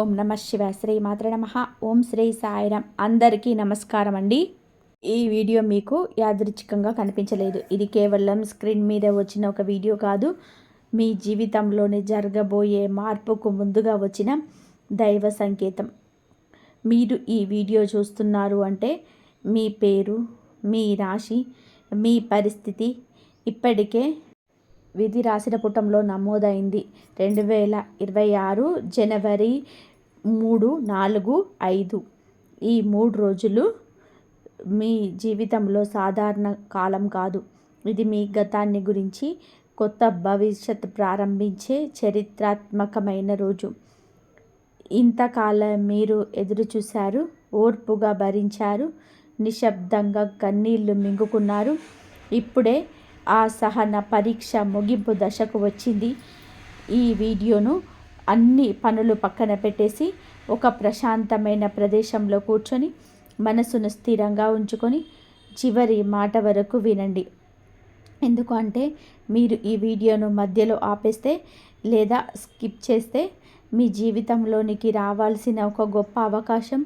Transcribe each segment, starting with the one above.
ఓం నమ శివాయ. శ్రీ మాత్ర నమః. ఓం శ్రీ సాయిరాం. అందరికీ నమస్కారం అండి. ఈ వీడియో మీకు యాదృచ్ఛికంగా కనిపించలేదు. ఇది కేవలం స్క్రీన్ మీద వచ్చిన ఒక వీడియో కాదు. మీ జీవితంలోని జరగబోయే మార్పుకు ముందుగా వచ్చిన దైవ సంకేతం. మీరు ఈ వీడియో చూస్తున్నారు అంటే మీ పేరు, మీ రాశి, మీ పరిస్థితి ఇప్పటికే విధి రాసిన పుటంలో నమోదైంది. 2026 జనవరి 3, 4, 5 ఈ 3 రోజులు మీ జీవితంలో సాధారణ కాలం కాదు. ఇది మీ గతాన్ని గురించి కొత్త భవిష్యత్ ప్రారంభించే చరిత్రాత్మకమైన రోజు. ఇంతకాలం మీరు ఎదురు చూశారు, ఓర్పుగా భరించారు, నిశ్శబ్దంగా కన్నీళ్లు మింగుకున్నారు. ఇప్పుడే ఆ సహన పరీక్ష ముగింపు దశకు వచ్చింది. ఈ వీడియోను అన్ని పనులు పక్కన పెట్టేసి ఒక ప్రశాంతమైన ప్రదేశంలో కూర్చొని మనసును స్థిరంగా ఉంచుకొని చివరి మాట వరకు వినండి. ఎందుకంటే మీరు ఈ వీడియోను మధ్యలో ఆపేస్తే లేదా స్కిప్ చేస్తే మీ జీవితంలోనికి రావాల్సిన ఒక గొప్ప అవకాశం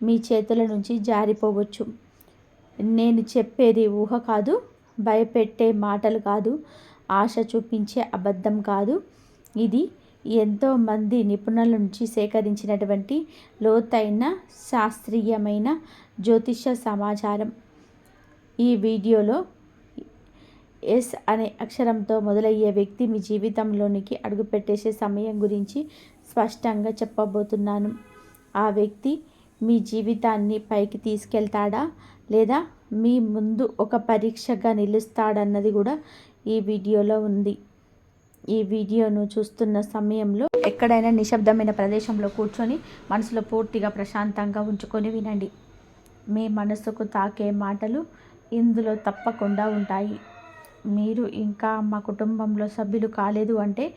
మీ చేతుల నుంచి జారిపోవచ్చు. నేను చెప్పేది ఊహ కాదు, భయపెట్టే మాటలు కాదు, ఆశ చూపించే అబద్ధం కాదు. ఇది ఎంతోమంది నిపుణుల నుంచి సేకరించినటువంటి లోతైన శాస్త్రీయమైన జ్యోతిష సమాచారం. ఈ వీడియోలో ఎస్ అనే అక్షరంతో మొదలయ్యే వ్యక్తి మీ జీవితంలోనికి అడుగుపెట్టేసే సమయం గురించి స్పష్టంగా చెప్పబోతున్నాను. ఆ వ్యక్తి మీ జీవితాన్ని పైకి తీసుకెళ్తాడా లేదా మీ ముందు ఒక పరీక్షగా నిలుస్తాడన్నది కూడా ఈ వీడియోలో ఉంది. ఈ వీడియోను చూస్తున్న సమయంలో ఎక్కడైనా నిశ్శబ్దమైన ప్రదేశంలో కూర్చొని మనసులో పూర్తిగా ప్రశాంతంగా ఉంచుకొని వినండి. మీ మనసుకు తాకే మాటలు ఇందులో తప్పకుండా ఉంటాయి. మీరు ఇంకా మా కుటుంబంలో సభ్యులు కాలేదు అంటే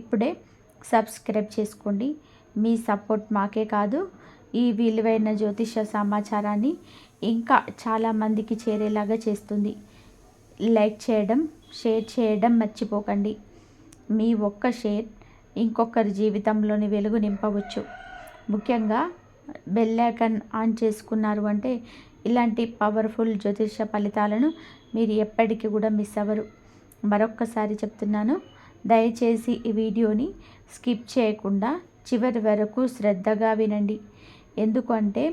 ఇప్పుడే సబ్స్క్రైబ్ చేసుకోండి. మీ సపోర్ట్ మాకే కాదు, ఈ విలువైన జ్యోతిష సమాచారాన్ని ఇంకా చాలామందికి చేరేలాగా చేస్తుంది. లైక్ చేయడం, షేర్ చేయడం మర్చిపోకండి. మీ ఒక్క షేర్ ఇంకొకరి జీవితంలోని వెలుగు నింపవచ్చు. ముఖ్యంగా బెల్ ఐకాన్ ఆన్ చేసుకున్నారు అంటే ఇలాంటి పవర్ఫుల్ జ్యోతిష ఫలితాలను మీరు ఎప్పటికీ కూడా మిస్ అవ్వరు. మరొక్కసారి చెప్తున్నాను, దయచేసి ఈ వీడియోని స్కిప్ చేయకుండా చివరి వరకు శ్రద్ధగా వినండి. ఎందుకంటే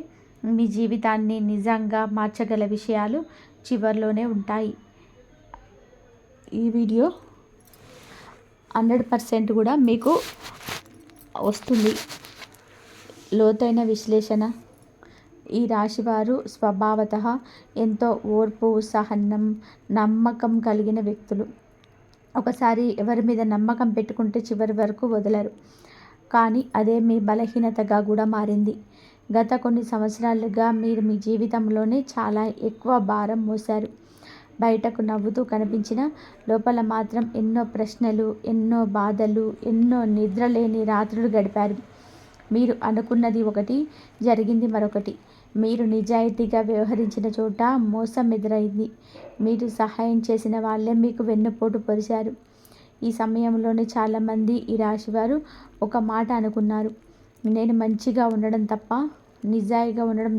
మీ జీవితాన్ని నిజంగా మార్చగల విషయాలు చివరిలోనే ఉంటాయి. ఈ వీడియో 100% కూడా మీకు వస్తుంది. లోతైన విశ్లేషణ. ఈ రాశివారు స్వభావతః ఎంతో ఓర్పు, సహనం, నమ్మకం కలిగిన వ్యక్తులు. ఒకసారి ఎవరి మీద నమ్మకం పెట్టుకుంటే చివరి వరకు వదలరు. కానీ అదే మీ బలహీనతగా కూడా మారింది. గత కొన్ని సంవత్సరాలుగా మీరు మీ జీవితంలోనే చాలా ఎక్కువ భారం మోశారు. బయటకు నవ్వుతూ కనిపించిన లోపల మాత్రం ఎన్నో ప్రశ్నలు, ఎన్నో బాధలు, ఎన్నో నిద్రలేని రాత్రులు గడిపారు. మీరు అనుకున్నది ఒకటి, జరిగింది మరొకటి. మీరు నిజాయితీగా వ్యవహరించిన చోట మోసం ఎదురైంది. మీరు సహాయం చేసిన వాళ్ళే మీకు వెన్నుపోటు పొడిచారు. ఈ సమయంలోనే చాలామంది ఈ రాశివారు ఒక మాట అనుకున్నారు, నేను మంచిగా ఉండడం తప్ప నిజాయిగా ఉండడం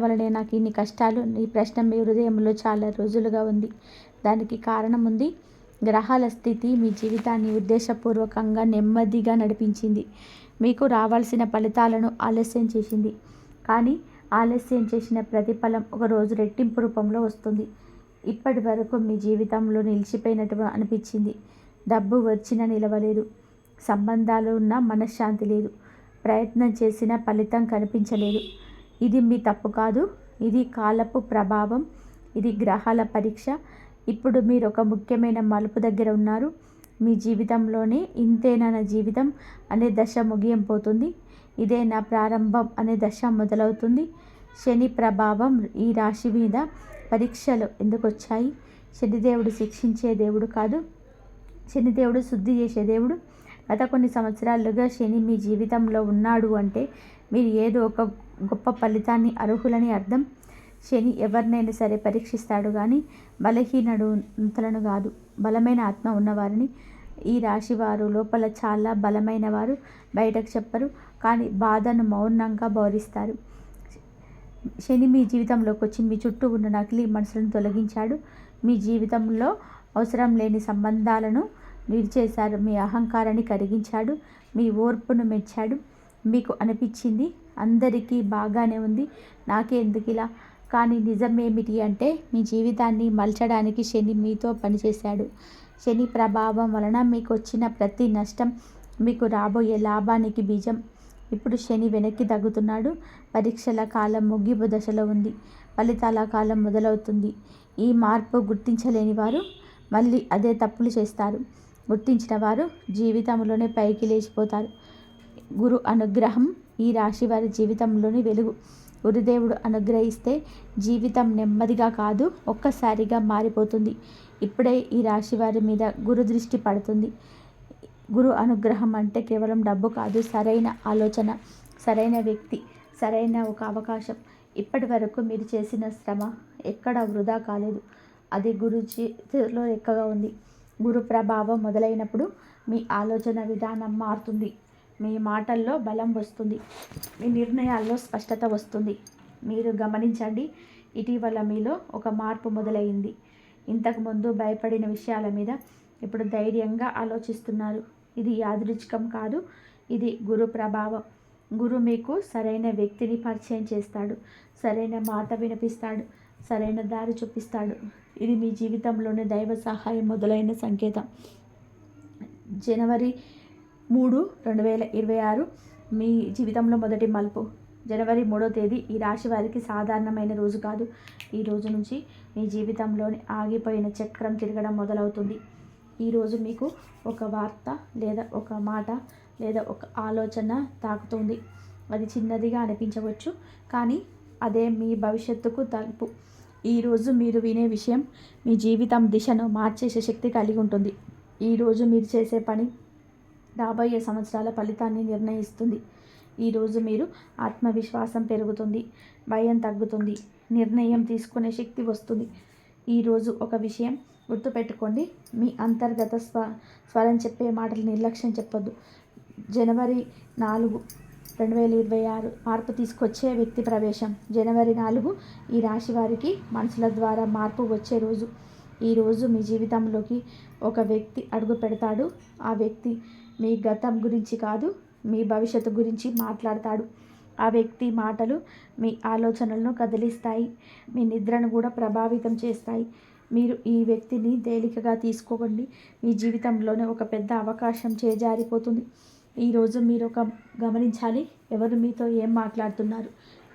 వల్లనే నాకు ఇన్ని కష్టాలు. ఈ ప్రశ్న మీ హృదయంలో చాలా రోజులుగా ఉంది. దానికి కారణం ఉంది. గ్రహాల స్థితి మీ జీవితాన్ని ఉద్దేశపూర్వకంగా నెమ్మదిగా నడిపించింది. మీకు రావాల్సిన ఫలితాలను ఆలస్యం చేసింది. కానీ ఆలస్యం చేసిన ప్రతిఫలం ఒకరోజు రెట్టింపు రూపంలో వస్తుంది. ఇప్పటి వరకు మీ జీవితంలో నిలిచిపోయినట్టు అనిపించింది. డబ్బు వచ్చినా నిలవలేదు, సంబంధాలు ఉన్నా మనశ్శాంతి లేదు, ప్రయత్నం చేసిన ఫలితం కనిపించలేదు. ఇది మీ తప్పు కాదు, ఇది కాలపు ప్రభావం, ఇది గ్రహాల పరీక్ష. ఇప్పుడు మీరు ఒక ముఖ్యమైన మలుపు దగ్గర ఉన్నారు. మీ జీవితంలోనే ఇంతేనా నా జీవితం అనే దశ ముగియబోతుంది. ఇదే నా ప్రారంభం అనే దశ మొదలవుతుంది. శని ప్రభావం ఈ రాశి మీద పరీక్షలు ఎందుకు వచ్చాయి? శనిదేవుడు శిక్షించే దేవుడు కాదు, శనిదేవుడు శుద్ధి చేసే దేవుడు. గత కొన్ని సంవత్సరాలుగా శని మీ జీవితంలో ఉన్నాడు అంటే మీరు ఏదో ఒక గొప్ప ఫలితాన్ని అర్హులని అర్థం. శని ఎవరినైనా సరే పరీక్షిస్తాడు కానీ బలహీనులను కాదు, బలమైన ఆత్మ ఉన్నవారిని. ఈ రాశి వారు లోపల చాలా బలమైన వారు, బయటకు చెప్పరు, కానీ బాధను మౌనంగా భరిస్తారు. శని మీ జీవితంలోకి వచ్చి మీ చుట్టూ ఉన్న నకిలీ మనసులను తొలగించాడు. మీ జీవితంలో అవసరం లేని సంబంధాలను విడిచేశారు. మీ అహంకారాన్ని కరిగించాడు. మీ ఓర్పును మెచ్చాడు. మీకు అనిపించింది అందరికీ బాగానే ఉంది, నాకే ఎందుకు ఇలా. కానీ నిజమేమిటి అంటే మీ జీవితాన్ని మలచడానికి శని మీతో పనిచేశాడు. శని ప్రభావం వలన మీకు వచ్చిన ప్రతి నష్టం మీకు రాబోయే లాభానికి బీజం. ఇప్పుడు శని వెనక్కి తగ్గుతున్నాడు. పరీక్షల కాలం ముగింపు దశలో ఉంది. ఫలితాల కాలం మొదలవుతుంది. ఈ మార్పు గుర్తించలేని వారు మళ్ళీ అదే తప్పులు చేస్తారు. గుర్తించిన వారు జీవితంలోనే పైకి లేచిపోతారు. గురు అనుగ్రహం ఈ రాశి వారి జీవితంలోని వెలుగు. గురుదేవుడు అనుగ్రహిస్తే జీవితం నెమ్మదిగా కాదు, ఒక్కసారిగా మారిపోతుంది. ఇప్పుడే ఈ రాశి వారి మీద గురు దృష్టి పడుతుంది. గురు అనుగ్రహం అంటే కేవలం డబ్బు కాదు, సరైన ఆలోచన, సరైన వ్యక్తి, సరైన ఒక అవకాశం. ఇప్పటి వరకు మీరు చేసిన శ్రమ ఎక్కడ వృధా కాలేదు. అది గురు చేతిలో ఎక్కగా ఉంది. గురు ప్రభావం మొదలైనప్పుడు మీ ఆలోచన విధానం మారుతుంది. మీ మాటల్లో బలం వస్తుంది. మీ నిర్ణయాల్లో స్పష్టత వస్తుంది. మీరు గమనించండి, ఇటీవల మీలో ఒక మార్పు మొదలైంది. ఇంతకుముందు భయపడిన విషయాల మీద ఇప్పుడు ధైర్యంగా ఆలోచిస్తున్నారు. ఇది యాదృచ్ఛికం కాదు, ఇది గురు ప్రభావం. గురు మీకు సరైన వ్యక్తిని పరిచయం చేస్తాడు, సరైన మాట వినిపిస్తాడు, సరైన దారి చూపిస్తాడు. ఇది మీ జీవితంలోని దైవ సహాయం మొదలైన సంకేతం. జనవరి 3, 2026 మీ జీవితంలో మొదటి మలుపు. జనవరి 3వ తేదీ ఈ రాశి వారికి సాధారణమైన రోజు కాదు. ఈ రోజు నుంచి మీ జీవితంలోని ఆగిపోయిన చక్రం తిరగడం మొదలవుతుంది. ఈరోజు మీకు ఒక వార్త లేదా ఒక మాట లేదా ఒక ఆలోచన తాకుతుంది. అది చిన్నదిగా అనిపించవచ్చు, కానీ అదే మీ భవిష్యత్తుకు తలుపు. ఈరోజు మీరు వినే విషయం మీ జీవితం దిశను మార్చేసే శక్తి కలిగి ఉంటుంది. ఈరోజు మీరు చేసే పని రాబోయే సంవత్సరాల ఫలితాన్ని నిర్ణయిస్తుంది. ఈరోజు మీరు ఆత్మవిశ్వాసం పెరుగుతుంది, భయం తగ్గుతుంది, నిర్ణయం తీసుకునే శక్తి వస్తుంది. ఈరోజు ఒక విషయం గుర్తుపెట్టుకోండి, మీ అంతర్గత స్వరం చెప్పే మాటలు నిర్లక్ష్యం చెప్పొద్దు. జనవరి 4, 2026 మార్పు తీసుకొచ్చే వ్యక్తి ప్రవేశం. జనవరి 4 ఈ రాశి వారికి మనసుల ద్వారా మార్పు వచ్చే రోజు. ఈరోజు మీ జీవితంలోకి ఒక వ్యక్తి అడుగు పెడతాడు. ఆ వ్యక్తి మీ గతం గురించి కాదు, మీ భవిష్యత్తు గురించి మాట్లాడతాడు. ఆ వ్యక్తి మాటలు మీ ఆలోచనలను కదిలిస్తాయి, మీ నిద్రను కూడా ప్రభావితం చేస్తాయి. మీరు ఈ వ్యక్తిని తేలికగా తీసుకోకండి. మీ జీవితంలోనే ఒక పెద్ద అవకాశం చేజారిపోతుంది. ఈరోజు మీరు గమనించాలి, ఎవరు మీతో ఏం మాట్లాడుతున్నారు,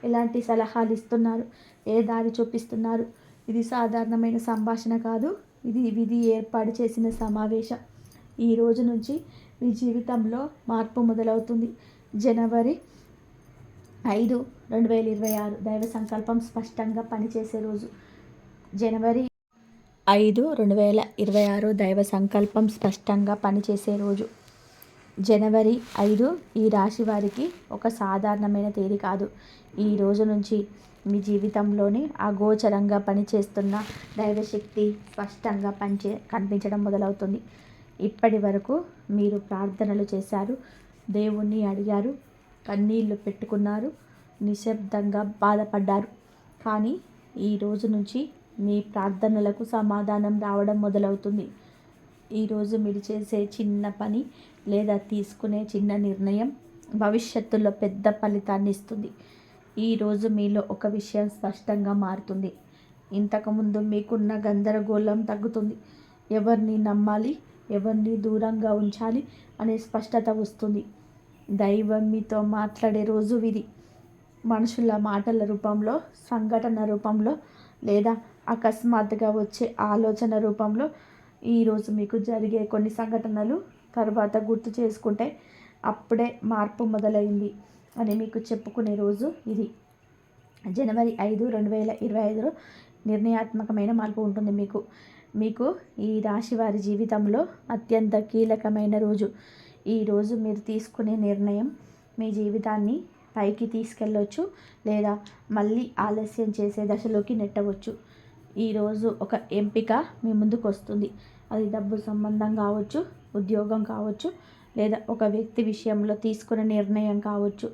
ఎలాంటి సలహాలు ఇస్తున్నారు, ఏ దారి చూపిస్తున్నారు. ఇది సాధారణమైన సంభాషణ కాదు, ఇది విధి ఏర్పాటు చేసిన సమావేశం. ఈ రోజు నుంచి మీ జీవితంలో మార్పు మొదలవుతుంది. జనవరి 5, 2026 దైవ సంకల్పం స్పష్టంగా పనిచేసే రోజు. జనవరి 5, 2026 దైవ సంకల్పం స్పష్టంగా పనిచేసే రోజు. జనవరి 5 ఈ రాశి వారికి ఒక సాధారణమైన తేదీ కాదు. ఈ రోజు నుంచి మీ జీవితంలోని అగోచరంగా పనిచేస్తున్న దైవశక్తి స్పష్టంగా కనిపించడం మొదలవుతుంది. ఇప్పటి వరకు మీరు ప్రార్థనలు చేశారు, దేవుణ్ణి అడిగారు, కన్నీళ్లు పెట్టుకున్నారు, నిశ్శబ్దంగా బాధపడ్డారు. కానీ ఈ రోజు నుంచి మీ ప్రార్థనలకు సమాధానం రావడం మొదలవుతుంది. ఈరోజు మీరు చేసే చిన్న పని లేదా తీసుకునే చిన్న నిర్ణయం భవిష్యత్తులో పెద్ద ఫలితాన్ని ఇస్తుంది. ఈరోజు మీలో ఒక విషయం స్పష్టంగా మారుతుంది. ఇంతకుముందు మీకున్న గందరగోళం తగ్గుతుంది. ఎవరిని నమ్మాలి, ఎవరిని దూరంగా ఉంచాలి అనే స్పష్టత వస్తుంది. దైవం మీతో మాట్లాడే రోజు ఇది. మనుషుల మాటల రూపంలో, సంఘటన రూపంలో లేదా అకస్మాత్తుగా వచ్చే ఆలోచన రూపంలో. ఈరోజు మీకు జరిగే కొన్ని సంఘటనలు తర్వాత గుర్తు చేసుకుంటే అప్పుడే మార్పు మొదలైంది అని మీకు చెప్పుకునే రోజు ఇది. జనవరి 5, 2025 నిర్ణయాత్మకమైన మార్పు ఉంటుంది మీకు ఈ రాశి వారి జీవితంలో అత్యంత కీలకమైన రోజు. ఈరోజు మీరు తీసుకునే నిర్ణయం మీ జీవితాన్ని పైకి తీసుకెళ్ళవచ్చు లేదా మళ్ళీ ఆలస్యం చేసే దశలోకి నెట్టవచ్చు. ఈరోజు ఒక ఎంపిక మీ ముందుకు వస్తుంది. అది డబ్బు సంబంధం కావచ్చు, ఉద్యోగం కావచ్చు, లేదా ఒక వ్యక్తి విషయంలో తీసుకునే నిర్ణయం కావచ్చు.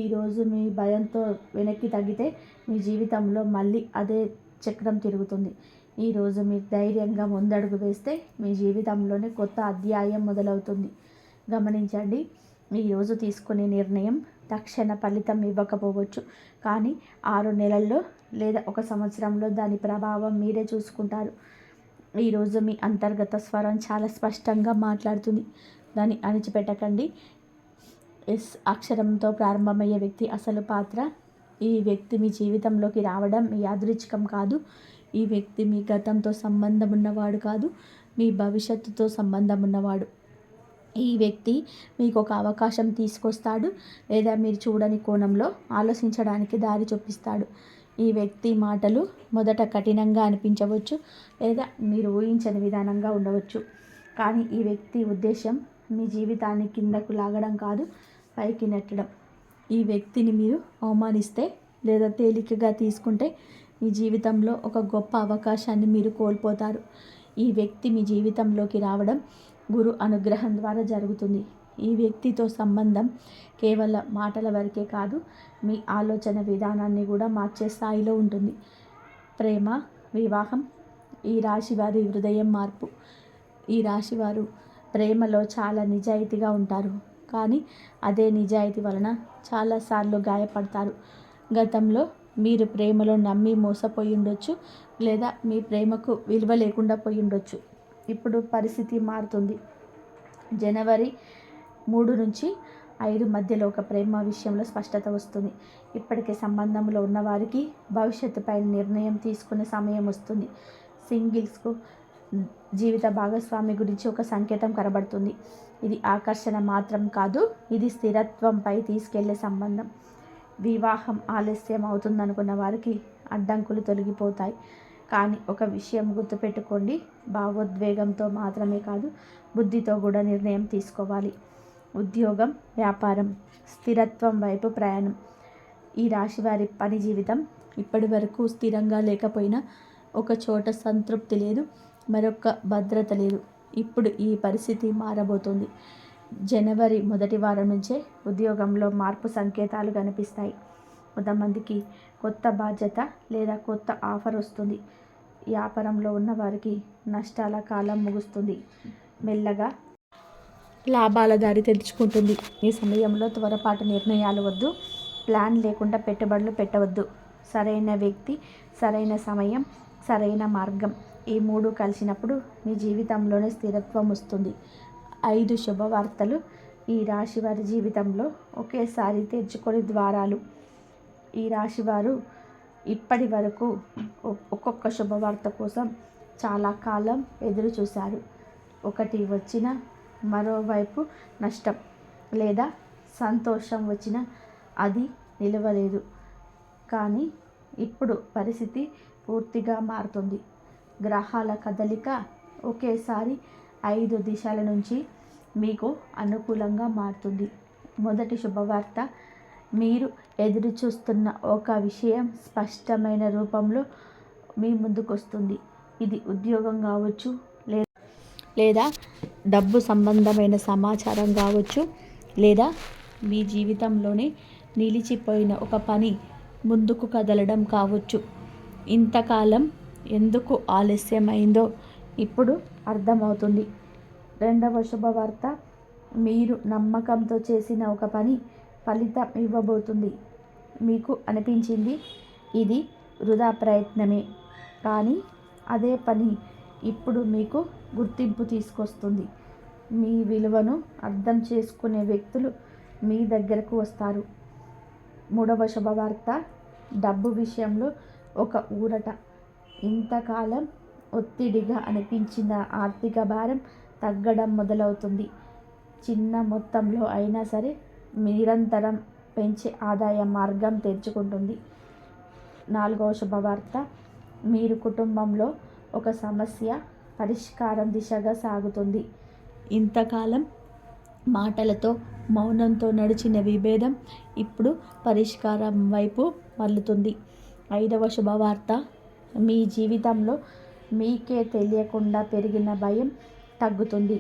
ఈరోజు మీ భయంతో వెనక్కి తగ్గితే మీ జీవితంలో మళ్ళీ అదే చక్రం తిరుగుతుంది. ఈరోజు మీరు ధైర్యంగా ముందడుగు వేస్తే మీ జీవితంలోనే కొత్త అధ్యాయం మొదలవుతుంది. గమనించండి, ఈరోజు తీసుకునే నిర్ణయం తక్షణ ఫలితం ఇవ్వకపోవచ్చు, కానీ 6 నెలల్లో లేదా 1 సంవత్సరంలో దాని ప్రభావం మీరే చూసుకుంటారు. ఈరోజు మీ అంతర్గత స్వరం చాలా స్పష్టంగా మాట్లాడుతుంది. దాన్ని అణిచిపెట్టకండి. ఎస్ అక్షరంతో ప్రారంభమయ్యే వ్యక్తి అసలు పాత్ర. ఈ వ్యక్తి మీ జీవితంలోకి రావడం మీ యాదృచ్ఛికం కాదు. ఈ వ్యక్తి మీ గతంతో సంబంధం ఉన్నవాడు కాదు, మీ భవిష్యత్తుతో సంబంధం ఉన్నవాడు. ఈ వ్యక్తి మీకు ఒక అవకాశం తీసుకొస్తాడు, లేదా మీరు చూడని కోణంలో ఆలోచించడానికి దారి చూపిస్తాడు. ఈ వ్యక్తి మాటలు మొదట కఠినంగా అనిపించవచ్చు, లేదా మీరు ఊహించని విధానంగా ఉండవచ్చు. కానీ ఈ వ్యక్తి ఉద్దేశం మీ జీవితాన్ని కిందకు లాగడం కాదు, పైకి నెట్టడం. ఈ వ్యక్తిని మీరు అవమానిస్తే లేదా తేలికగా తీసుకుంటే మీ జీవితంలో ఒక గొప్ప అవకాశాన్ని మీరు కోల్పోతారు. ఈ వ్యక్తి మీ జీవితంలోకి రావడం గురు అనుగ్రహం ద్వారా జరుగుతుంది. ఈ వ్యక్తితో సంబంధం కేవలం మాటల వరకే కాదు, మీ ఆలోచన విధానాన్ని కూడా మార్చే స్థాయిలో ఉంటుంది. ప్రేమ, వివాహం. ఈ రాశి వారి హృదయం మార్పు. ఈ రాశివారు ప్రేమలో చాలా నిజాయితీగా ఉంటారు, కానీ అదే నిజాయితీ వలన చాలాసార్లు గాయపడతారు. గతంలో మీరు ప్రేమలో నమ్మి మోసపోయి ఉండొచ్చు, లేదా మీ ప్రేమకు విలువ లేకుండా పోయి ఉండొచ్చు. ఇప్పుడు పరిస్థితి మారుతుంది. జనవరి 3 నుంచి 5 మధ్యలో ఒక ప్రేమ విషయంలో స్పష్టత వస్తుంది. ఇప్పటికే సంబంధంలో ఉన్నవారికి భవిష్యత్తుపై నిర్ణయం తీసుకునే సమయం వస్తుంది. సింగిల్స్కు జీవిత భాగస్వామి గురించి ఒక సంకేతం కనబడుతుంది. ఇది ఆకర్షణ మాత్రం కాదు, ఇది స్థిరత్వంపై తీసుకెళ్లే సంబంధం. వివాహం ఆలస్యం అవుతుందనుకున్న వారికి అడ్డంకులు తొలగిపోతాయి. కానీ ఒక విషయం గుర్తుపెట్టుకోండి, భావోద్వేగంతో మాత్రమే కాదు, బుద్ధితో కూడా నిర్ణయం తీసుకోవాలి. ఉద్యోగం, వ్యాపారం, స్థిరత్వం వైపు ప్రయాణం. ఈ రాశి వారి పని జీవితం ఇప్పటి వరకు స్థిరంగా లేకపోయినా ఒక చోట సంతృప్తి లేదు, మరొక భద్రత లేదు. ఇప్పుడు ఈ పరిస్థితి మారబోతోంది. జనవరి మొదటి వారం నుంచే ఉద్యోగంలో మార్పు సంకేతాలు కనిపిస్తాయి. కొంతమందికి కొత్త బాధ్యత లేదా కొత్త ఆఫర్ వస్తుంది. వ్యాపారంలో ఉన్న వారికి నష్టాల కాలం ముగుస్తుంది, మెల్లగా లాభాల దారి తెరుచుకుంటుంది. ఈ సమయంలో త్వరపాటు నిర్ణయాలు వద్దు, ప్లాన్ లేకుండా పెట్టుబడులు పెట్టవద్దు. సరైన వ్యక్తి, సరైన సమయం, సరైన మార్గం, ఈ 3 కలిసినప్పుడు మీ జీవితంలోనే స్థిరత్వం వస్తుంది. 5 శుభవార్తలు ఈ రాశి వారి జీవితంలో ఒకేసారి తెరుచుకొని ద్వారాలు. ఈ రాశివారు ఇప్పటి వరకు ఒక్కొక్క శుభవార్త కోసం చాలా కాలం ఎదురు చూశారు. ఒకటి వచ్చిన మరోవైపు నష్టం లేదా సంతోషం వచ్చిన అది నిలవలేదు. కానీ ఇప్పుడు పరిస్థితి పూర్తిగా మారుతుంది. గ్రహాల కదలిక ఒకేసారి 5 దిశల నుంచి మీకు అనుకూలంగా మారుతుంది. మొదటి శుభవార్త, మీరు ఎదురు చూస్తున్న ఒక విషయం స్పష్టమైన రూపంలో మీ ముందుకు వస్తుంది. ఇది ఉద్యోగం కావచ్చు, లేదా డబ్బు సంబంధమైన సమాచారం కావచ్చు, లేదా మీ జీవితంలోనే నిలిచిపోయిన ఒక పని ముందుకు కదలడం కావచ్చు. ఇంతకాలం ఎందుకు ఆలస్యమైందో ఇప్పుడు అర్థమవుతుంది. రెండవ శుభవార్త, మీరు నమ్మకంతో చేసిన ఒక పని ఫలితం ఇవ్వబోతుంది. మీకు అనిపించింది ఇది వృధా ప్రయత్నమే, కానీ అదే పని ఇప్పుడు మీకు గుర్తింపు తీసుకొస్తుంది. మీ విలువను అర్థం చేసుకునే వ్యక్తులు మీ దగ్గరకు వస్తారు. మూడవ శుభవార్త, డబ్బు విషయంలో ఒక ఊరట. ఇంతకాలం ఒత్తిడిగా అనిపించిన ఆర్థిక భారం తగ్గడం మొదలవుతుంది. చిన్న మొత్తంలో అయినా సరే నిరంతరం పెంచే ఆదాయ మార్గం తెరుచుకుంటుంది. నాలుగవ శుభవార్త, మీరు కుటుంబంలో ఒక సమస్య పరిష్కారం దిశగా సాగుతుంది. ఇంతకాలం మాటలతో మౌనంతో నడిచిన విభేదం ఇప్పుడు పరిష్కారం వైపు మళ్ళుతుంది. ఐదవ శుభవార్త, మీ జీవితంలో మీకే తెలియకుండా పెరిగిన భయం తగ్గుతుంది.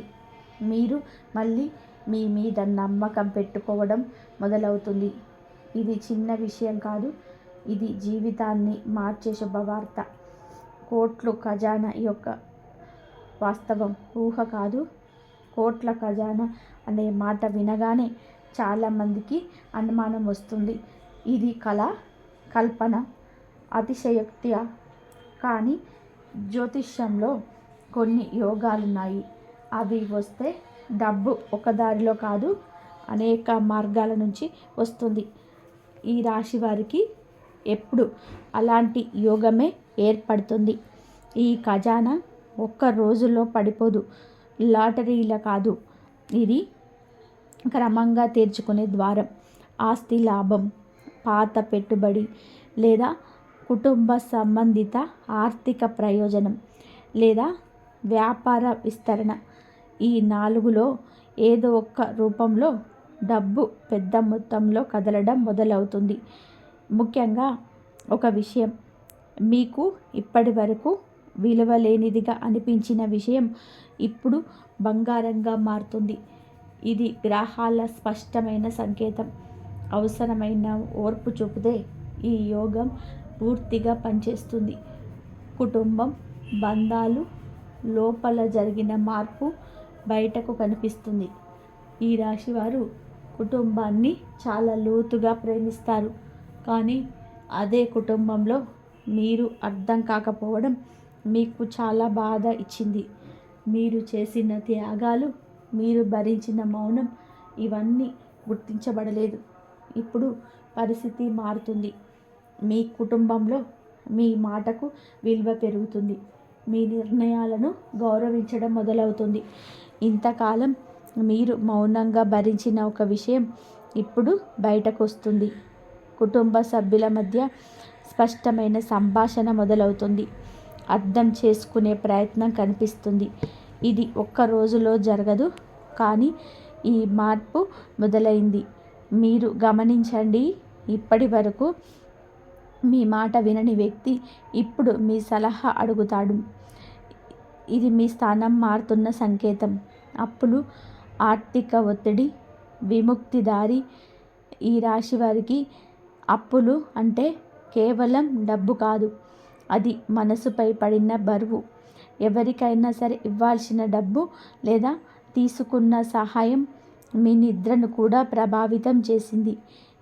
మీరు మళ్ళీ మీ మీద నమ్మకం పెట్టుకోవడం మొదలవుతుంది. ఇది చిన్న విషయం కాదు, ఇది జీవితాన్ని మార్చే శుభవార్త. కోట్లు ఖజానా యొక్క వాస్తవం ఊహ కాదు. కోట్ల ఖజానా అనే మాట వినగానే చాలామందికి అనుమానం వస్తుంది. ఇది కళ, కల్పన, అతిశయోక్తి. కానీ జ్యోతిష్యంలో కొన్ని యోగాలున్నాయి. అవి వస్తే డబ్బు ఒక దారిలో కాదు, అనేక మార్గాల నుంచి వస్తుంది. ఈ రాశి వారికి ఎప్పుడు అలాంటి యోగమే ఏర్పడుతుంది. ఈ ఖజానా ఒక్క రోజులో పడిపోదు. లాటరీల కాదు, ఇది క్రమంగా తెరుచుకునే ద్వారం. ఆస్తి లాభం, పాత పెట్టుబడి లేదా కుటుంబ సంబంధిత ఆర్థిక ప్రయోజనం లేదా వ్యాపార విస్తరణ, ఈ 4లో ఏదో ఒక రూపంలో డబ్బు పెద్ద మొత్తంలో కదలడం మొదలవుతుంది. ముఖ్యంగా ఒక విషయం, మీకు ఇప్పటి వరకు విలువలేనిదిగా అనిపించిన విషయం ఇప్పుడు బంగారంగా మారుతుంది. ఇది గ్రహాల స్పష్టమైన సంకేతం. అవసరమైన ఓర్పు చూపితే ఈ యోగం పూర్తిగా పనిచేస్తుంది. కుటుంబం, బంధాలు, లోపల జరిగిన మార్పు బయటకు కనిపిస్తుంది. ఈ రాశివారు కుటుంబాన్ని చాలా లోతుగా ప్రేమిస్తారు. కానీ అదే కుటుంబంలో మీరు అర్థం కాకపోవడం మీకు చాలా బాధ ఇచ్చింది. మీరు చేసిన త్యాగాలు, మీరు భరించిన మౌనం, ఇవన్నీ గుర్తించబడలేదు. ఇప్పుడు పరిస్థితి మారుతుంది. మీ కుటుంబంలో మీ మాటకు విలువ పెరుగుతుంది. మీ నిర్ణయాలను గౌరవించడం మొదలవుతుంది. ఇంతకాలం మీరు మౌనంగా భరించిన ఒక విషయం ఇప్పుడు బయటకు వస్తుంది. కుటుంబ సభ్యుల మధ్య స్పష్టమైన సంభాషణ మొదలవుతుంది. అర్థం చేసుకునే ప్రయత్నం కనిపిస్తుంది. ఇది ఒక్క రోజులో జరగదు, కానీ ఈ మార్పు మొదలైంది. మీరు గమనించండి, ఇప్పటి వరకు మీ మాట వినని వ్యక్తి ఇప్పుడు మీ సలహా అడుగుతాడు. ఇది మీ స్థానం మారుతున్న సంకేతం. అప్పులు, ఆర్థిక ఒత్తిడి, విముక్తి దారి. ఈ రాశి వారికి అప్పులు అంటే కేవలం డబ్బు కాదు, అది మనసుపై పడిన బరువు. ఎవరికైనా సరే ఇవ్వాల్సిన డబ్బు లేదా తీసుకున్న సహాయం మీ నిద్రను కూడా ప్రభావితం చేసింది.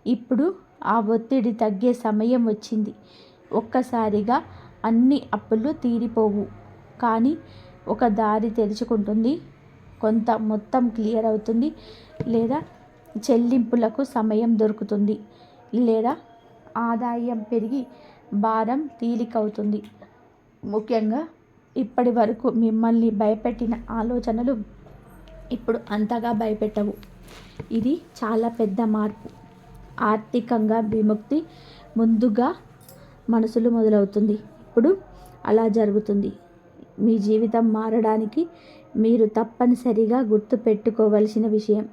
ఇప్పుడు ఆ ఒత్తిడి తగ్గే సమయం వచ్చింది. ఒక్కసారిగా అన్ని అప్పులు తీరిపోవు, కానీ ఒక దారి తెరుచుకుంటుంది. కొంత మొత్తం క్లియర్ అవుతుంది, లేదా చెల్లింపులకు సమయం దొరుకుతుంది, లేదా ఆదాయం పెరిగి భారం తేలికవుతుంది. ముఖ్యంగా ఇప్పటి వరకు మిమ్మల్ని భయపెట్టిన ఆలోచనలు ఇప్పుడు అంతగా భయపెట్టవు. ఇది చాలా పెద్ద మార్పు. ఆర్థికంగా విముక్తి ముందుగా మనసులో మొదలవుతుంది. ఇప్పుడు అలా జరుగుతుంది. మీ జీవితం మారడానికి మీరు తప్పనిసరిగా గుర్తుపెట్టుకోవలసిన విషయం,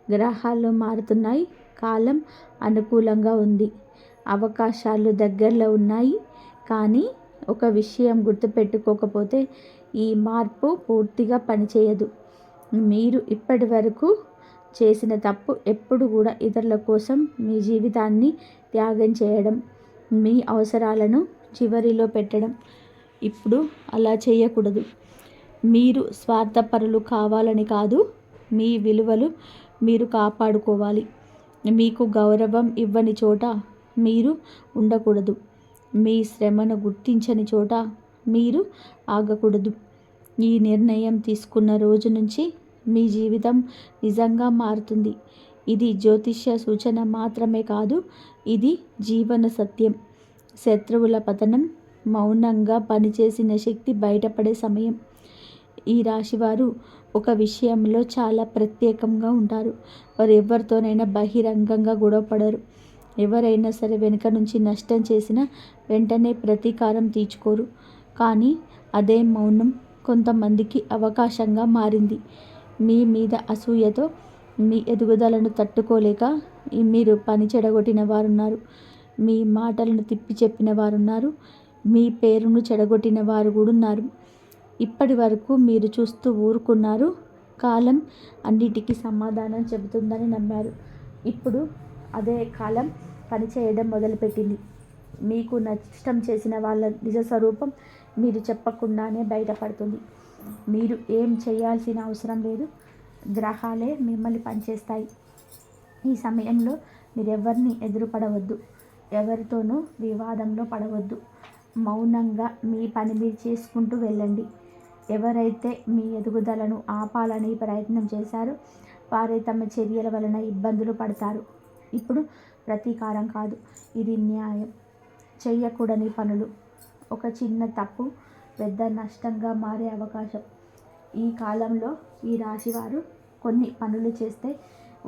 గ్రహాలు మారుతున్నాయి, కాలం అనుకూలంగా ఉంది, అవకాశాలు దగ్గరలో ఉన్నాయి. కానీ ఒక విషయం గుర్తుపెట్టుకోకపోతే ఈ మార్పు పూర్తిగా పనిచేయదు. మీరు ఇప్పటి వరకు చేసిన తప్పు ఎప్పుడు కూడా ఇతరుల కోసం మీ జీవితాన్ని త్యాగం చేయడం, మీ అవసరాలను చివరిలో పెట్టడం. ఇప్పుడు అలా చేయకూడదు. మీరు స్వార్థపరులు కావాలని కాదు, మీ విలువలు మీరు కాపాడుకోవాలి. మీకు గౌరవం ఇవ్వని చోట మీరు ఉండకూడదు. మీ శ్రమను గుర్తించని చోట మీరు ఆగకూడదు. ఈ నిర్ణయం తీసుకున్న రోజు నుంచి మీ జీవితం నిజంగా మారుతుంది. ఇది జ్యోతిష్య సూచన మాత్రమే కాదు, ఇది జీవన సత్యం. శత్రువుల పతనం, మౌనంగా పనిచేసిన శక్తి బయటపడే సమయం. ఈ రాశివారు ఒక విషయంలో చాలా ప్రత్యేకంగా ఉంటారు. వారు ఎవరితోనైనా బహిరంగంగా గొడవపడరు. ఎవరైనా సరే వెనుక నుంచి నష్టం చేసినా వెంటనే ప్రతీకారం తీర్చుకోరు. కానీ అదే మౌనం కొంతమందికి అవకాశంగా మారింది. మీ మీద అసూయతో మీ ఎదుగుదలను తట్టుకోలేక మీరు పని చెడగొట్టిన వారున్నారు. మీ మాటలను తిప్పి చెప్పిన వారున్నారు. మీ పేరును చెడగొట్టిన వారు కూడా ఉన్నారు. ఇప్పటి వరకు మీరు చూస్తూ ఊరుకున్నారు, కాలం అన్నిటికీ సమాధానం చెబుతుందని నమ్మారు. ఇప్పుడు అదే కాలం పనిచేయడం మొదలుపెట్టింది. మీకు నష్టం చేసిన వాళ్ళ నిజ స్వరూపం మీరు చెప్పకుండానే బయటపడుతుంది. మీరు ఏం చేయాల్సిన అవసరం లేదు. గ్రహాలే మిమ్మల్ని పనిచేస్తాయి. ఈ సమయంలో మీరెవరిని ఎదురుపడవద్దు. ఎవరితోనూ వివాదంలో పడవద్దు. మౌనంగా మీ పని మీరు చేసుకుంటూ వెళ్ళండి. ఎవరైతే మీ ఎదుగుదలను ఆపాలని ప్రయత్నం చేశారో వారే తమ చర్యల వలన ఇబ్బందులు పడతారు. ఇప్పుడు ప్రతీకారం కాదు, ఇది న్యాయం. చెయ్యకూడని పనులు. ఒక చిన్న తప్పు పెద్ద నష్టంగా మారే అవకాశం. ఈ కాలంలో ఈ రాశివారు కొన్ని పనులు చేస్తే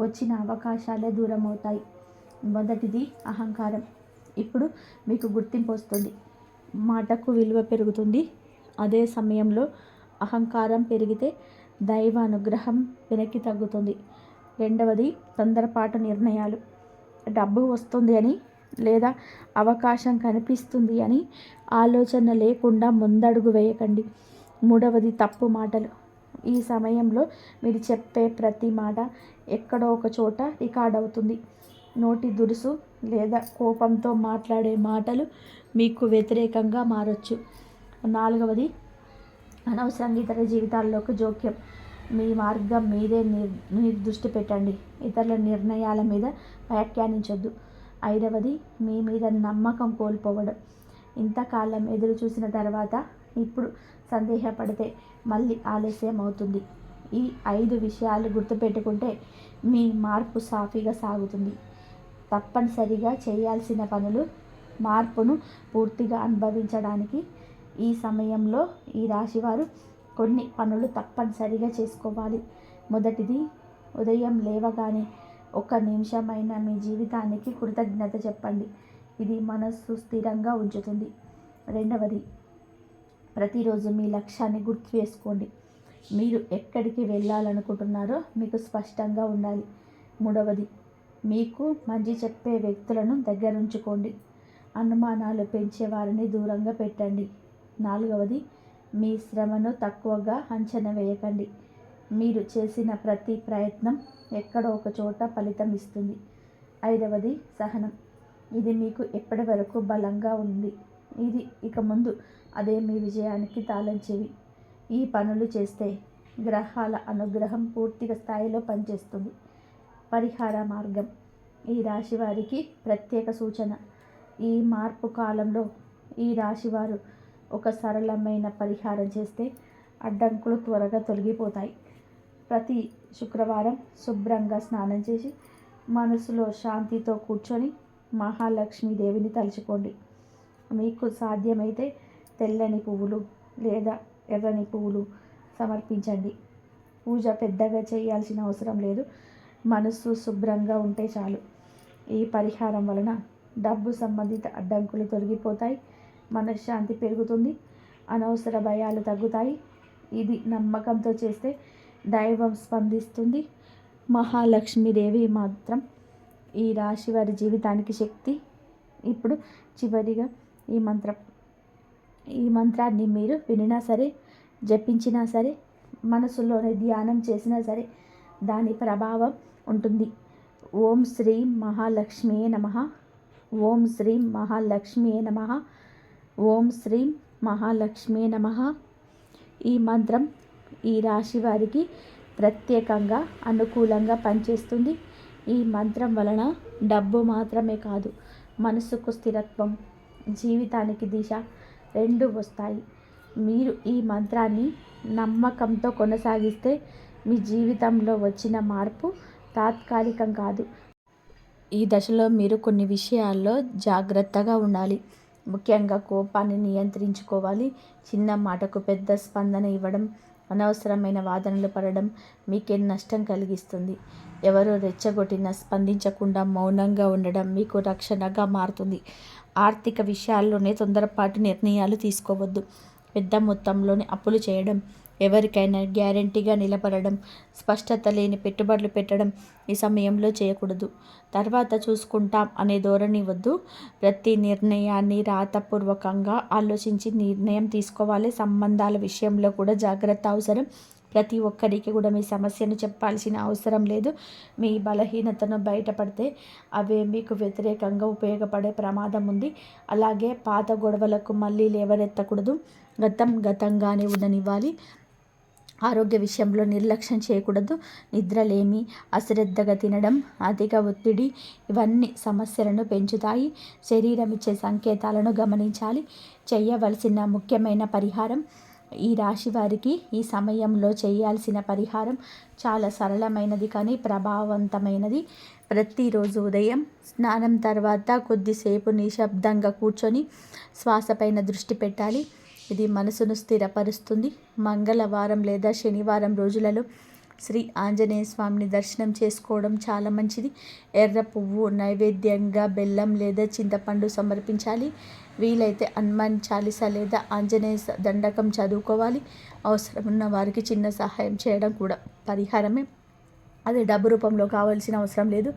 వచ్చిన అవకాశాలే దూరమవుతాయి. మొదటిది అహంకారం. ఇప్పుడు మీకు గుర్తింపు వస్తుంది. మాటకు విలువ పెరుగుతుంది. అదే సమయంలో అహంకారం పెరిగితే దైవ అనుగ్రహం వెనక్కి తగ్గుతుంది. రెండవది తొందరపాటు నిర్ణయాలు. డబ్బు వస్తుంది అని లేదా అవకాశం కనిపిస్తుంది అని ఆలోచన లేకుండా ముందడుగు వేయకండి. మూడవది తప్పు మాటలు. ఈ సమయంలో మీరు చెప్పే ప్రతి మాట ఎక్కడో ఒక చోట రికార్డ్ అవుతుంది. నోటి దురుసు లేదా కోపంతో మాట్లాడే మాటలు మీకు వ్యతిరేకంగా మారొచ్చు. నాలుగవది అనవసరంగా ఇతర జీవితాల్లోకి జోక్యం. మీ మార్గం మీదే దృష్టి పెట్టండి. ఇతరుల నిర్ణయాల మీద వ్యాఖ్యానించొద్దు. ఐదవది మీ మీద నమ్మకం కోల్పోవడం. ఇంతకాలం ఎదురు చూసిన తర్వాత ఇప్పుడు సందేహపడితే మళ్ళీ ఆలస్యం అవుతుంది. ఈ 5 విషయాలు గుర్తుపెట్టుకుంటే మీ మార్పు సాఫీగా సాగుతుంది. తప్పనిసరిగా చేయాల్సిన పనులు. మార్పును పూర్తిగా అనుభవించడానికి ఈ సమయంలో ఈ రాశివారు కొన్ని పనులు తప్పనిసరిగా చేసుకోవాలి. మొదటిది, ఉదయం లేవగానే 1 నిమిషమైనా మీ జీవితానికి కృతజ్ఞత చెప్పండి. ఇది మనస్సు స్థిరంగా ఉంచుతుంది. రెండవది, ప్రతిరోజు మీ లక్ష్యాన్ని గుర్తు చేసుకోండి. మీరు ఎక్కడికి వెళ్ళాలనుకుంటున్నారో మీకు స్పష్టంగా ఉండాలి. మూడవది, మీకు మంచి చెప్పే వ్యక్తులను దగ్గరుంచుకోండి. అనుమానాలు పెంచే వారిని దూరంగా పెట్టండి. నాలుగవది, మీ శ్రమను తక్కువగా అంచనా వేయకండి. మీరు చేసిన ప్రతి ప్రయత్నం ఎక్కడో ఒక చోట ఫలితం ఇస్తుంది. ఐదవది, సహనం. ఇది మీకు ఎప్పటి వరకు బలంగా ఉంది. ఇది ఇక ముందు అదే మీ విజయానికి తాళం చెవి. ఈ పనులు చేస్తే గ్రహాల అనుగ్రహం పూర్తిగా స్థాయిలో పనిచేస్తుంది. పరిహార మార్గం. ఈ రాశి వారికి ప్రత్యేక సూచన. ఈ మార్పు కాలంలో ఈ రాశివారు ఒక సరళమైన పరిహారం చేస్తే అడ్డంకులు త్వరగా తొలగిపోతాయి. ప్రతి శుక్రవారం శుభ్రంగా స్నానం చేసి మనసులో శాంతితో కూర్చొని మహాలక్ష్మీదేవిని తలుచుకోండి. మీకు సాధ్యమైతే తెల్లని పువ్వులు లేదా ఎర్రని పువ్వులు సమర్పించండి. పూజ పెద్దగా చేయాల్సిన అవసరం లేదు. మనస్సు శుభ్రంగా ఉంటే చాలు. ఈ పరిహారం వలన డబ్బు సంబంధిత అడ్డంకులు తొలగిపోతాయి. మనశ్శాంతి పెరుగుతుంది. అనవసర భయాలు తగ్గుతాయి. ఇది నమ్మకంతో చేస్తే దైవం స్పందిస్తుంది. మహాలక్ష్మీదేవి మాత్రం ఈ రాశి వారి జీవితానికి శక్తి. ఇప్పుడు చివరిగా ఈ మంత్రాన్ని మీరు వినినా సరే, జపించినా సరే, మనసులోనే ధ్యానం చేసినా సరే దాని ప్రభావం ఉంటుంది. ఓం శ్రీం మహాలక్ష్మియే నమః. ఓం శ్రీం మహాలక్ష్మియే నమః. ఓం శ్రీం మహాలక్ష్మియే నమః. ఈ మంత్రం ఈ రాశి వారికి ప్రత్యేకంగా అనుకూలంగా పనిచేస్తుంది. ఈ మంత్రం వలన డబ్బు మాత్రమే కాదు, మనసుకు స్థిరత్వం, జీవితానికి దిశ 2 వస్తాయి. మీరు ఈ మంత్రాన్ని నమ్మకంతో కొనసాగిస్తే మీ జీవితంలో వచ్చిన మార్పు తాత్కాలికం కాదు. ఈ దశలో మీరు కొన్ని విషయాల్లో జాగ్రత్తగా ఉండాలి. ముఖ్యంగా కోపాన్ని నియంత్రించుకోవాలి. చిన్న మాటకు పెద్ద స్పందన ఇవ్వడం, అనవసరమైన వాదనలు పడడం మీకే నష్టం కలిగిస్తుంది. ఎవరో రెచ్చగొట్టినా స్పందించకుండా మౌనంగా ఉండడం మీకు రక్షణగా మారుతుంది. ఆర్థిక విషయాల్లోనే తొందరపాటు నిర్ణయాలు తీసుకోవద్దు. పెద్ద మొత్తంలోని అప్పులు చేయడం, ఎవరికైనా గ్యారెంటీగా నిలబడడం, స్పష్టత లేని పెట్టుబడులు పెట్టడం ఈ సమయంలో చేయకూడదు. తర్వాత చూసుకుంటాం అనే ధోరణి వద్దు. ప్రతి నిర్ణయాన్ని రాతపూర్వకంగా ఆలోచించి నిర్ణయం తీసుకోవాలి. సంబంధాల విషయంలో కూడా జాగ్రత్త అవసరం. ప్రతి ఒక్కరికి కూడా మీ సమస్యను చెప్పాల్సిన అవసరం లేదు. మీ బలహీనతను బయటపడితే అవే మీకు వ్యతిరేకంగా ఉపయోగపడే ప్రమాదం ఉంది. అలాగే పాత గొడవలకు మళ్ళీ లేవనెత్తకూడదు. గతం గతంగానే ఉండనివ్వాలి. ఆరోగ్య విషయంలో నిర్లక్ష్యం చేయకూడదు. నిద్రలేమి, అశ్రద్ధగా తినడం, అధిక ఒత్తిడి ఇవన్నీ సమస్యలను పెంచుతాయి. శరీరం ఇచ్చే సంకేతాలను గమనించాలి. చేయవలసిన ముఖ్యమైన పరిహారం, ఈ రాశి వారికి ఈ సమయంలో చేయాల్సిన పరిహారం చాలా సరళమైనది కానీ ప్రభావవంతమైనది. ప్రతిరోజు ఉదయం స్నానం తర్వాత కొద్దిసేపు నిశ్శబ్దంగా కూర్చొని శ్వాసపైన దృష్టి పెట్టాలి. ఇది మనసును స్థిరపరుస్తుంది. మంగళవారం లేదా శనివారం రోజులలో శ్రీ ఆంజనేయ స్వామిని దర్శనం చేసుకోవడం చాలా మంచిది. ఎర్ర పువ్వు నైవేద్యంగా బెల్లం లేదా చింతపండు సమర్పించాలి. వీలైతే హనుమాన్ చాలీసా లేదా ఆంజనేయ దండకం చదువుకోవాలి. అవసరం ఉన్న వారికి చిన్న సహాయం చేయడం కూడా పరిహారమే. అది డబ్బు రూపంలో కావాల్సిన అవసరం లేదు.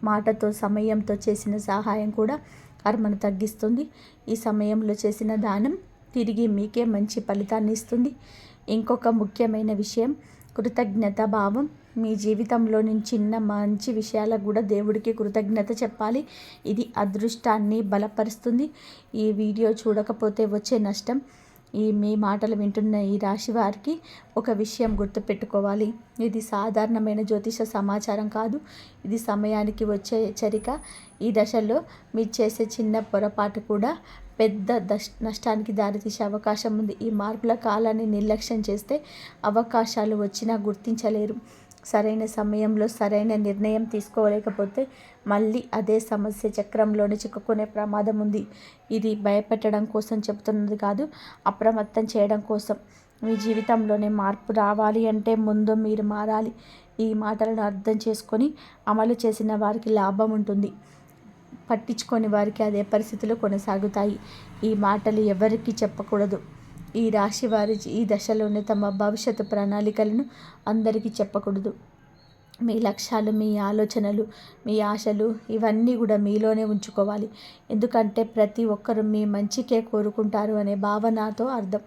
మాటతో సమయంతో చేసిన సహాయం కూడా కర్మను తగ్గిస్తుంది. ఈ సమయంలో చేసిన దానం తిరిగి మీకే మంచి ఫలితాన్ని ఇస్తుంది. ఇంకొక ముఖ్యమైన విషయం, కృతజ్ఞత భావం. మీ జీవితంలోని చిన్న మంచి విషయాలకు కూడా దేవుడికి కృతజ్ఞత చెప్పాలి. ఇది అదృష్టాన్ని బలపరుస్తుంది. ఈ వీడియో చూడకపోతే వచ్చే నష్టం, మీ మాటలు వింటున్న ఈ రాశి వారికి ఒక విషయం గుర్తుపెట్టుకోవాలి. ఇది సాధారణమైన జ్యోతిష సమాచారం కాదు. ఇది సమయానికి వచ్చే హెచ్చరిక. ఈ దశలో మీరు చేసే చిన్న పొరపాటు కూడా పెద్ద నష్టానికి దారితీసే అవకాశం ఉంది. ఈ మార్పుల కాలాన్ని నిర్లక్ష్యం చేస్తే అవకాశాలు వచ్చినా గుర్తించలేరు. సరైన సమయంలో సరైన నిర్ణయం తీసుకోలేకపోతే మళ్ళీ అదే సమస్య చక్రంలోనే చిక్కుకునే ప్రమాదం ఉంది. ఇది భయపెట్టడం కోసం చెబుతున్నది కాదు, అప్రమత్తం చేయడం కోసం. మీ జీవితంలోనే మార్పు రావాలి అంటే ముందు మీరు మారాలి. ఈ మాటలను అర్థం చేసుకొని అమలు చేసిన వారికి లాభం ఉంటుంది. పట్టించుకొని వారికి అదే పరిస్థితులు కొనసాగుతాయి. ఈ మాటలు ఎవరికీ చెప్పకూడదు. ఈ రాశి వారి ఈ దశలోనే తమ భవిష్యత్తు ప్రణాళికలను అందరికీ చెప్పకూడదు. మీ లక్ష్యాలు, మీ ఆలోచనలు, మీ ఆశలు ఇవన్నీ కూడా మీలోనే ఉంచుకోవాలి. ఎందుకంటే ప్రతి ఒక్కరూ మీ మంచికే కోరుకుంటారు అనే భావనతో అర్థం.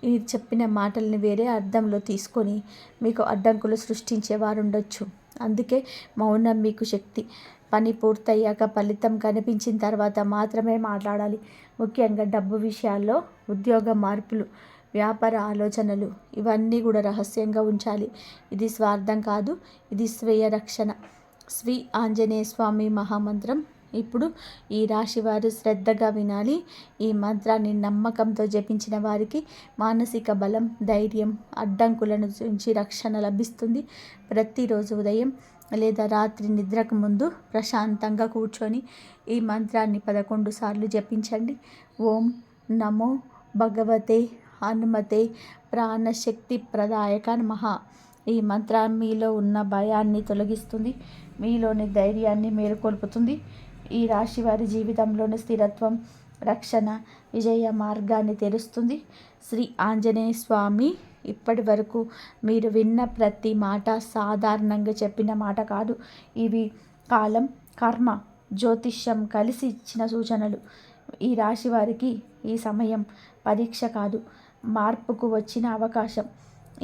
ఈ చెప్పిన మాటల్ని వేరే అర్థంలో తీసుకొని మీకు అడ్డంకులు సృష్టించేవారు ఉండొచ్చు. అందుకే మౌనం మీకు శక్తి. పని పూర్తయ్యాక ఫలితం కనిపించిన తర్వాత మాత్రమే మాట్లాడాలి. ముఖ్యంగా డబ్బు విషయాల్లో, ఉద్యోగ మార్పులు, వ్యాపార ఆలోచనలు ఇవన్నీ కూడా రహస్యంగా ఉంచాలి. ఇది స్వార్థం కాదు, ఇది స్వీయ రక్షణ. శ్రీ ఆంజనేయ స్వామి మహామంత్రం ఇప్పుడు ఈ రాశి వారు శ్రద్ధగా వినాలి. ఈ మంత్రాన్ని నమ్మకంతో జపించిన వారికి మానసిక బలం, ధైర్యం, అడ్డంకుల నుంచి రక్షణ లభిస్తుంది. ప్రతిరోజు ఉదయం లేదా రాత్రి నిద్రకు ముందు ప్రశాంతంగా కూర్చొని ఈ మంత్రాన్ని 11 సార్లు జపించండి. ఓం నమో భగవతే హనుమతే ప్రాణశక్తి ప్రదాయక నమః. ఈ మంత్రం మీలో ఉన్న భయాన్ని తొలగిస్తుంది, మీలోని ధైర్యాన్ని మేలుకొల్పుతుంది. ఈ రాశి వారి జీవితంలోని స్థిరత్వం, రక్షణ, విజయ మార్గాన్ని తెరుస్తుంది. శ్రీ ఆంజనేయ స్వామి ఇప్పటి వరకు మీరు విన్న ప్రతి మాట సాధారణంగా చెప్పిన మాట కాదు. ఇవి కాలం, కర్మ, జ్యోతిష్యం కలిసి ఇచ్చిన సూచనలు. ఈ రాశి వారికి ఈ సమయం పరీక్ష కాదు, మార్పుకు వచ్చిన అవకాశం.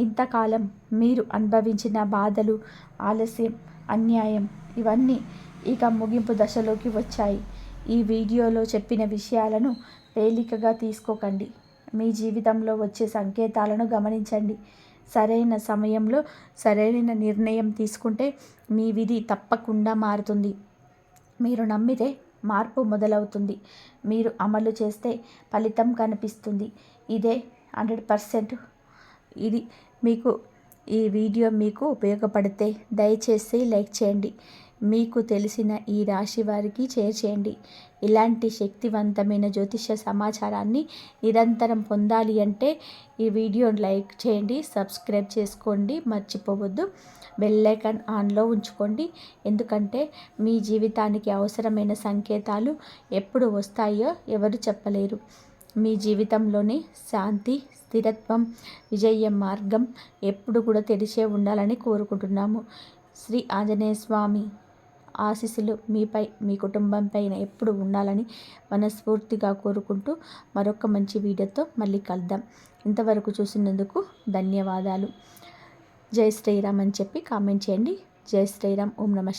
ఇంతకాలం మీరు అనుభవించిన బాధలు, ఆలస్యం, అన్యాయం ఇవన్నీ ఇక ముగింపు దశలోకి వచ్చాయి. ఈ వీడియోలో చెప్పిన విషయాలను తేలికగా తీసుకోకండి. మీ జీవితంలో వచ్చే సంకేతాలను గమనించండి. సరైన సమయంలో సరైన నిర్ణయం తీసుకుంటే మీ విధి తప్పకుండా మారుతుంది. మీరు నమ్మితే మార్పు మొదలవుతుంది. మీరు అమలు చేస్తే ఫలితం కనిపిస్తుంది. ఇదే 100%. ఇది మీకు ఈ వీడియో మీకు ఉపయోగపడితే దయచేసి లైక్ చేయండి. మీకు తెలిసిన ఈ రాశి వారికి షేర్ చేయండి. ఇలాంటి శక్తివంతమైన జ్యోతిష సమాచారాన్ని నిరంతరం పొందాలి అంటే ఈ వీడియోని లైక్ చేయండి, సబ్స్క్రైబ్ చేసుకోండి, మర్చిపోవద్దు. బెల్ ఐకాన్ ఆన్లో ఉంచుకోండి. ఎందుకంటే మీ జీవితానికి అవసరమైన సంకేతాలు ఎప్పుడు వస్తాయో ఎవరు చెప్పలేరు. మీ జీవితంలోని శాంతి, స్థిరత్వం, విజయ మార్గం ఎప్పుడు కూడా తెరిచే ఉండాలని కోరుకుంటున్నాము. శ్రీ ఆంజనేయ స్వామి ఆశీస్సులు మీపై, మీ కుటుంబం పైన ఎప్పుడు ఉండాలని మనస్ఫూర్తిగా కోరుకుంటూ మరొక మంచి వీడియోతో మళ్ళీ కలుద్దాం. ఇంతవరకు చూసినందుకు ధన్యవాదాలు. జై శ్రీరామ్ అని చెప్పి కామెంట్ చేయండి. జై శ్రీరామ్. ఓం నమః.